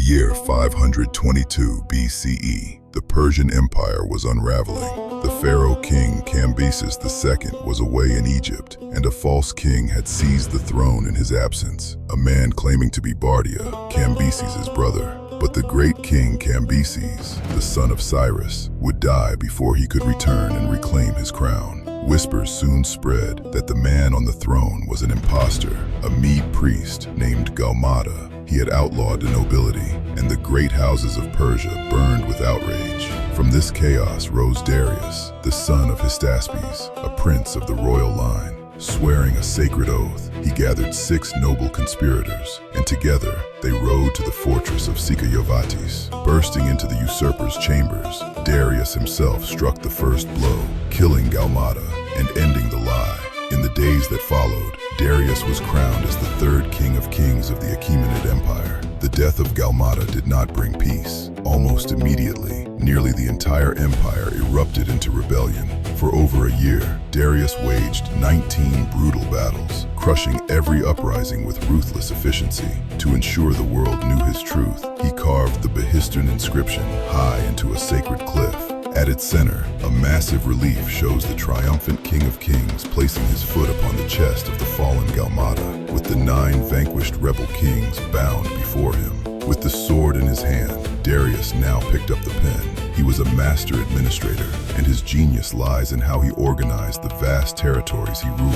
year 522 BCE, the Persian Empire was unraveling. The pharaoh king Cambyses II was away in Egypt, and a false king had seized the throne in his absence, a man claiming to be Bardia, Cambyses' brother. But the great king Cambyses, the son of Cyrus, would die before he could return and reclaim his crown. Whispers soon spread that the man on the throne was an impostor, a Mede priest named Gaumata. He had outlawed the nobility, and the great houses of Persia burned with outrage. From this chaos rose Darius, the son of Hystaspes, a prince of the royal line. Swearing a sacred oath, he gathered 6 noble conspirators, and together they rode to the fortress of Psychoiovatis. Bursting into the usurper's chambers, Darius himself struck the first blow, killing Gaumata and ending the lie. In the days that followed, Darius was crowned as the 3rd king of kings of the Achaemenid Empire. The death of Gaumata did not bring peace. Almost immediately, nearly the entire empire erupted into rebellion. For over a year, Darius waged 19 brutal battles, crushing every uprising with ruthless efficiency. To ensure the world knew his truth, he carved the Behistun inscription high into a sacred cliff. At its center, a massive relief shows the triumphant King of Kings placing his foot upon the chest of the fallen Gaumata, with the 9 vanquished rebel kings bound before him. With the sword in his hand, Darius now picked up the pen. He was a master administrator, and his genius lies in how he organized the vast territories he ruled.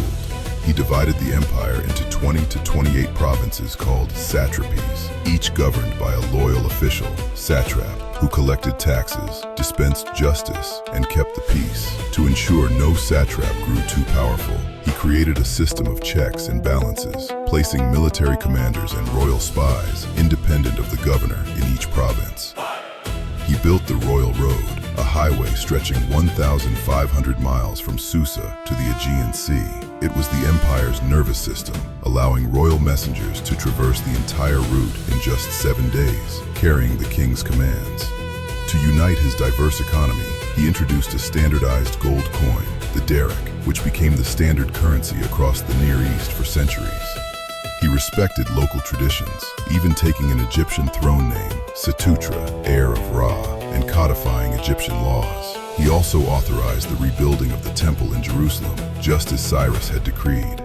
He divided the empire into 20 to 28 provinces called satrapies, each governed by a loyal official, satrap, who collected taxes, dispensed justice, and kept the peace. To ensure no satrap grew too powerful, he created a system of checks and balances, placing military commanders and royal spies independent of the governor in each province. He built the Royal Road, a highway stretching 1,500 miles from Susa to the Aegean Sea. It was the empire's nervous system, allowing royal messengers to traverse the entire route in just 7 days, carrying the king's commands. To unite his diverse economy, he introduced a standardized gold coin, the daric, which became the standard currency across the Near East for centuries. He respected local traditions, even taking an Egyptian throne name, Setutra, heir of Ra, and codifying Egyptian laws. He also authorized the rebuilding of the temple in Jerusalem, just as Cyrus had decreed.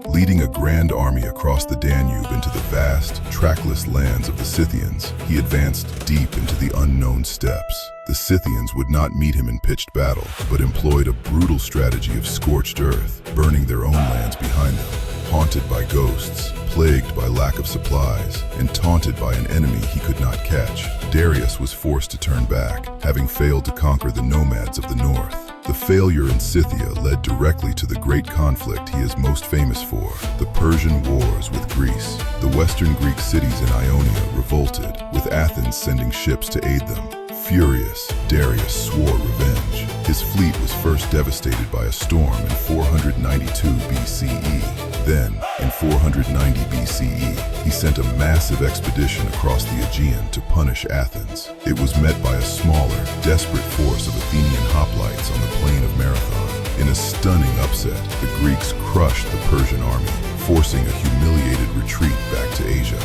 Leading a grand army across the Danube into the vast, trackless lands of the Scythians, he advanced deep into the unknown steppes. The Scythians would not meet him in pitched battle, but employed a brutal strategy of scorched earth, burning their own lands behind them. Haunted by ghosts, plagued by lack of supplies, and taunted by an enemy he could not catch, Darius was forced to turn back, having failed to conquer the nomads of the north. The failure in Scythia led directly to the great conflict he is most famous for, the Persian Wars with Greece. The western Greek cities in Ionia revolted, with Athens sending ships to aid them. Furious, Darius swore revenge. His fleet was first devastated by a storm in 492 BCE. Then, in 490 BCE, he sent a massive expedition across the Aegean to punish Athens. It was met by a smaller, desperate force of Athenian hoplites on the plain of Marathon. In a stunning upset, the Greeks crushed the Persian army, forcing a humiliated retreat back to Asia.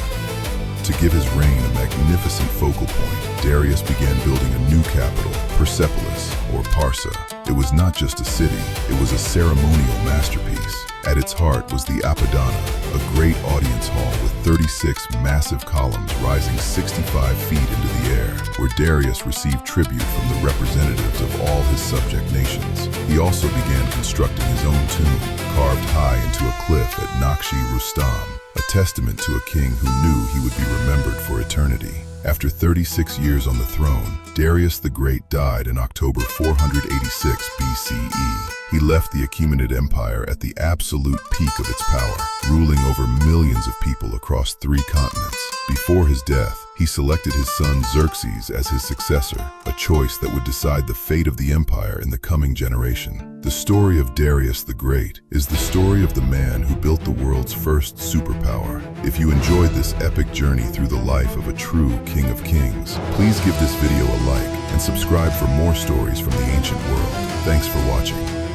To give his reign a magnificent focal point, Darius began building a new capital, Persepolis, or Parsa. It was not just a city, it was a ceremonial masterpiece. At its heart was the Apadana, a great audience hall with 36 massive columns rising 65 feet into the air, where Darius received tribute from the representatives of all his subject nations. He also began constructing his own tomb, carved high into a cliff at Nakshi Rustam, a testament to a king who knew he would be remembered for eternity. After 36 years on the throne, Darius the Great died in October 486 BCE. He left the Achaemenid Empire at the absolute peak of its power, ruling over millions of people across 3 continents. Before his death, he selected his son Xerxes as his successor, a choice that would decide the fate of the empire in the coming generation. The story of Darius the Great is the story of the man who built the world's first superpower. If you enjoyed this epic journey through the life of a true King of Kings, please give this video a like and subscribe for more stories from the ancient world. Thanks for watching.